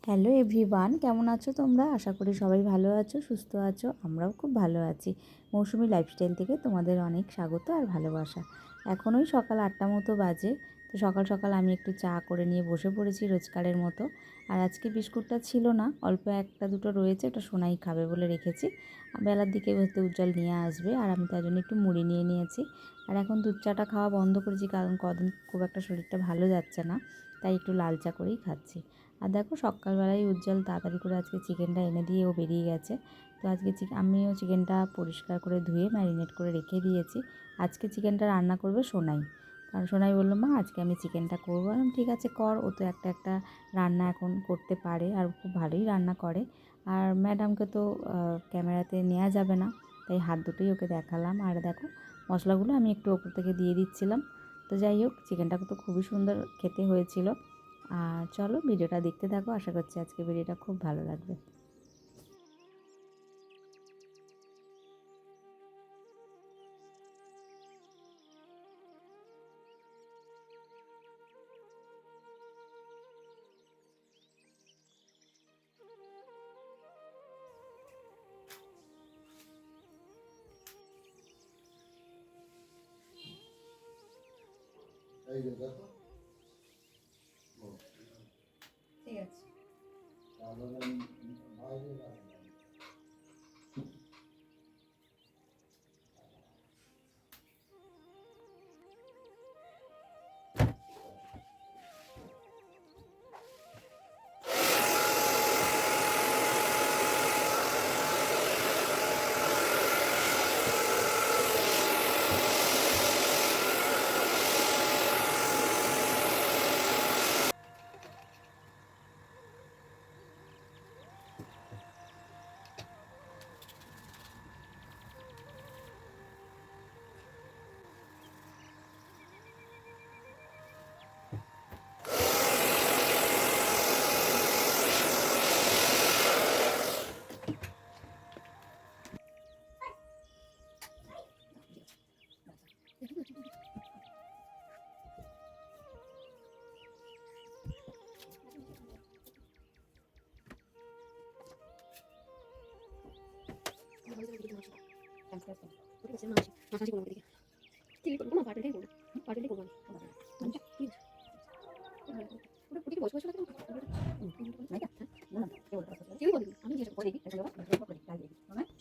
Hello everyone, কেমন আছো তোমরা? আশা করি সবাই ভালো আছো, সুস্থ আছো। আমরাও খুব ভালো আছি। মৌসুমি লাইফস্টাইল থেকে তোমাদের অনেক স্বাগত আর ভালোবাসা। এখন ওই সকাল 8টা মতো বাজে। তো সকাল সকাল আমি একটু চা করে নিয়ে বসে পড়েছি রোজকারের মতো। আর আজকে বিস্কুটটা ছিল না, অল্প একটা দুটো রয়েছে, ওটা সোনাই খাবে বলে রেখেছি। বেলার দিকে হয়তো উজ্জ্বল নিয়ে আসবে, আর আমি তার জন্য একটু মুড়ি নিয়ে নিয়েছি। আর এখন দুধ চাটা খাওয়া বন্ধ করেছি, কারণ কদিন খুব একটা শরীরটা ভালো যাচ্ছে না, তাই একটু লাল চা করেই খাচ্ছি। আর দেখো সকালবেলায় উজ্জ্বল তাড়াতাড়ি করে আজকে চিকেনটা এনে দিয়ে ও বেরিয়ে গেছে। তো আজকে আমিও চিকেনটা পরিষ্কার করে ধুয়ে ম্যারিনেট করে রেখে দিয়েছি। আজকে চিকেনটা রান্না করবে সোনাই, কারণ সোনাই বললো মা আজকে আমি চিকেনটা করবো। আমি ঠিক আছে কর, ও তো একটা একটা রান্না এখন করতে পারে আর খুব ভালোই রান্না করে। আর ম্যাডামকে তো ক্যামেরাতে নেওয়া যাবে না, তাই হাত দুটোই ওকে দেখালাম। আর দেখো মশলাগুলো আমি একটু ওপর থেকে দিয়ে দিচ্ছিলাম। তো যাই হোক, চিকেনটা তো খুবই সুন্দর খেতে হয়েছিল। আর চলো ভিডিওটা দেখতে থাকো, আশা করছি আজকে ভিডিওটা খুব ভালো লাগবে। এই যে দেখো ঠিক আছে। তাহলে বাইরে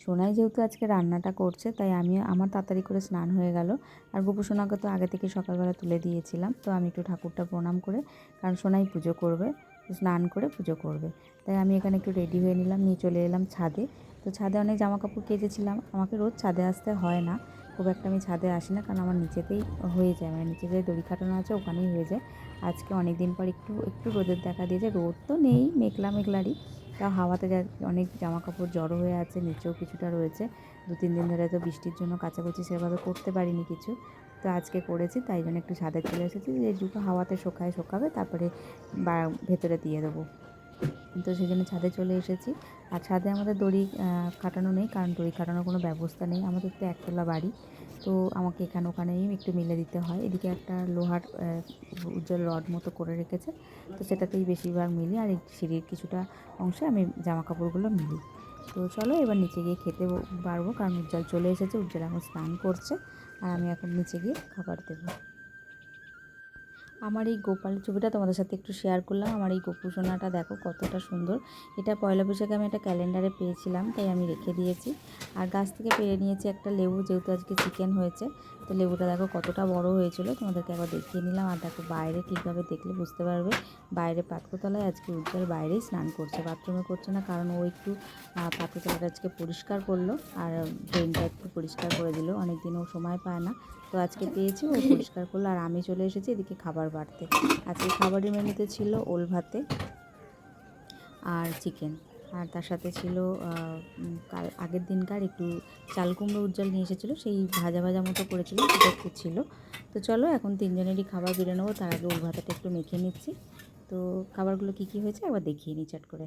সোনাই যেহেতু আজকে রান্নাটা করছে, তাই আমি আমার তাড়াতাড়ি করে স্নান হয়ে গেল। আর গোপু সোনাকে তো আগে থেকে সকালবেলা তুলে দিয়েছিলাম। তো আমি একটু ঠাকুরটা প্রণাম করে, কারণ সোনাই পুজো করবে, স্নান করে পুজো করবে, তাই আমি এখানে একটু রেডি হয়ে নিলাম, নিয়ে চলে এলাম ছাদে। তো ছাদে অনেক জামা কাপড় কেচেছিলাম। আমাকে রোজ ছাদে আসতে হয় না, খুব একটা আমি ছাদে আসি না, কারণ আমার নিচেতেই হয়ে যায়, মানে নিচে যে দড়ি খাটানো আছে ওখানেই হয়ে যায়। আজকে অনেক দিন পর একটু একটু রোদের দেখা দিয়েছে, রোদ তো নেই, মেঘলা মেঘলারই, তাও হাওয়াতে অনেক জামা কাপড় জড়ো হয়ে আছে, নিচেও কিছুটা রয়েছে। 2-3 দিন ধরে তো বৃষ্টির জন্য কাচাকুচি সেভাবে করতে পারিনি কিছু, তো আজকে করেছি, তাই জন্য একটু ছাদে চলে এসেছি, যে যেটুকু হাওয়াতে শোকাবে, তারপরে ভেতরে দিয়ে দেবো। তো সেই জন্য ছাদে চলে এসেছি। আর ছাদে আমাদের দড়ি কাটানো নেই, কারণ দড়ি কাটানোর কোনো ব্যবস্থা নেই, আমাদের তো একতলা বাড়ি। তো আমাকে এখানে ওখানেই একটু মিলে দিতে হয়। এদিকে একটা লোহার উজ্জ্বল রড মতো করে রেখেছে, তো সেটাতেই বেশিরভাগ মিলি, আর এই সিঁড়ির কিছুটা অংশে আমি জামা কাপড়গুলো মিলি। তো চলো এবার নিচে গিয়ে খেতে পারবো, কারণ উজ্জ্বল চলে এসেছে, উজ্জ্বল এখন স্নান করছে, আর আমি এখন নিচে গিয়ে খাবার দেবো। আমার এই গোপালের ছবিটা তোমাদের সাথে একটু শেয়ার করলাম। আমার এই গোপু সোনাটা দেখো কতটা সুন্দর। এটা পয়লা বৈশাখে আমি একটা ক্যালেন্ডারে পেয়েছিলাম, তাই আমি রেখে দিয়েছি। আর গাছ থেকে পেরে নিয়েছি একটা লেবু, যেহেতু আজকে চিকেন হয়েছে। তো লেবুটা দেখো কতটা বড় হয়েছিল, তোমাদেরকে একবার দেখিয়ে নিলাম। আর দেখো বাইরে ঠিকভাবে দেখলে বুঝতে পারবে, বাইরে পাতকতলায় আজকে উজ্জ্বল বাইরেই স্নান করছে, বাথরুমে করছে না, কারণ ও একটু পাতকতলাটা আজকে পরিষ্কার করলো, আর ড্রেনটা একটু পরিষ্কার করে দিল। অনেক দিন ও সময় পায় না, তো আজকে পেয়েছি, ও পরিষ্কার করলো। আর আমি চলে এসেছি এদিকে খাবার বাড়তে। আজকে খাবারের মেনুতে ছিল ওল ভাতে আর চিকেন, আর তার সাথে ছিল কাল আগের দিনকার একটু চাল কুমড়ো উজ্জ্বল নিয়ে এসেছিলো, সেই ভাজা ভাজা মতো করেছিল, সেটা একটু ছিল। তো চলো এখন তিনজনেরই খাবার বেড়ে নেবো, তার আগে ওল ভাতাটা একটু মেখে নিচ্ছি। তো খাবারগুলো কী কী হয়েছে একবার দেখিয়ে নিই চট করে।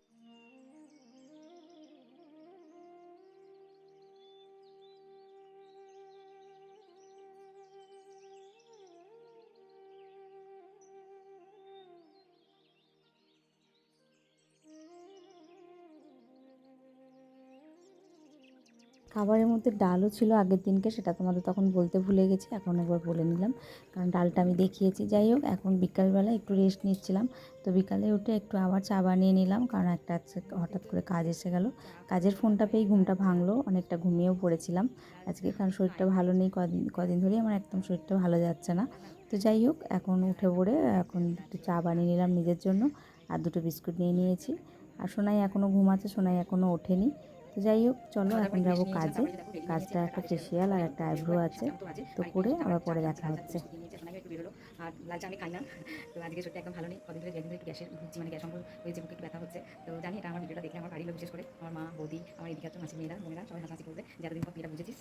খাবারের মধ্যে ডালও ছিল আগের দিনকে, সেটা তোমাদের তখন বলতে ভুলে গেছি, এখন একবার বলে নিলাম কারণ ডালটা আমি দেখিয়েছি। যাই হোক, এখন বিকালবেলা একটু রেস্ট নিচ্ছিলাম, তো বিকালে উঠে একটু আবার চা বানিয়ে নিলাম কারণ একটা হঠাৎ করে কাজ এসে গেল। কাজের ফোনটা পেয়েই ঘুমটা ভাঙলো, অনেকটা ঘুমিয়েও পড়েছিলাম আজকে কারণ শরীরটা ভালো নেই, কদিন ধরেই আমার একদম শরীরটা ভালো যাচ্ছে না। তো যাই হোক, এখন উঠে পড়ে এখন একটু চা বানিয়ে নিলাম নিজের জন্য, আর দুটো বিস্কুট নিয়ে নিয়েছি। আর সোনাই এখনও ঘুমাচ্ছে, সোনাই এখনও ওঠেনি। তো যাই হোক, চলো এখন যাব কাজে। কাজটা একটা ফেসিয়াল আর একটা আইব্রো আছে, তো করে আবার পরে দেখা হচ্ছে। আর লাল চা আমি খাই না, তো আজকে শরীরটা একদম ভালো নেই, কদিন ধরে একটু গ্যাসের ভুগছি, মানে গ্যাস অম্বল হয়েছে, বুকে একটু ব্যথা হচ্ছে। তো জানি এটা আমার ভিডিওটা দেখলে আমার বাড়ির লোক, বিশেষ করে আমার মা, বৌদি, আমার এদিকে আছে মাসি মেয়েরা, বোনেরা, সবাই হাসাহাসি করবে যে এতদিন পর এটা বুঝেছিস।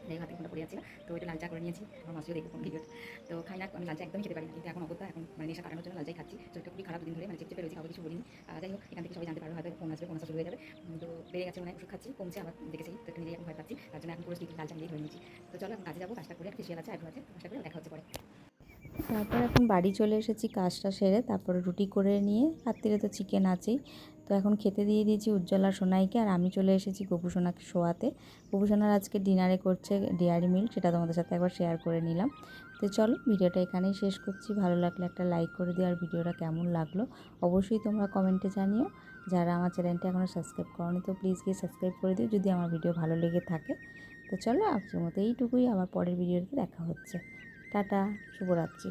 যাই হাতে ফোনটা পড়ে যাচ্ছিল, তো ওইটা লাল চা করে নিয়েছি। আমার মাসিও দেখবে কোন ভিডিওটা। তো খাই না, আমি লাল চা একদমই খেতে পারি না, কিন্তু এখন অগত্যা, এখন মানে নেশা কাটানোর জন্য লাল চাই খাচ্ছি। শরীরটা খুবই খারাপ দুদিন ধরে, মানে চেপে রয়েছে, কাউকে কিছু বলিনি। যাই হোক, এখান থেকে সবাই জানতে পারবে, হয়তো ফোন আসবে, ফোন আসা শুরু হয়ে যাবে। তো বেড়ে গেছে, মানে ওষুধ খাচ্ছি, কমছে আবার দেখেছি, তো একটু নিজেই এখন ভয় পাচ্ছি, তার জন্য এখন পুরো স্টিক লাল চা নিয়েই ধরে নিয়েছি। তো চলো এখন কাজে যাবো, কাজটা করে ফেসিয়াল আছে, আইব্রো আছে, কাজটা করে দেখা হচ্ছে পরে। তারপর এখন বাড়ি চলে এসেছি কাজটা সেরে, তারপরে রুটি করে নিয়ে, রাত্রিরে তো চিকেন আছেই। তো এখন খেতে দিয়ে দিয়েছি উজ্জ্বলা সোনাইকে, আর আমি চলে এসেছি গোপু সোনাকে শোয়াতে। গোপু সোনার আজকে ডিনারে করছে ডেয়ারি মিল্ক, সেটা তোমাদের সাথে একবার শেয়ার করে নিলাম। তো চলো, ভিডিওটা এখানেই শেষ করছি। ভালো লাগলে একটা লাইক করে দিও, আর ভিডিওটা কেমন লাগলো অবশ্যই তোমরা কমেন্টে জানিও। যারা আমার চ্যানেলটা এখনও সাবস্ক্রাইব করোনি, তো প্লিজ গিয়ে সাবস্ক্রাইব করে দিও যদি আমার ভিডিও ভালো লেগে থাকে। তো চলো, আজকের মতো এইটুকুই, আবার পরের ভিডিওতে দেখা হচ্ছে। টাটা, শুভরাত্রি।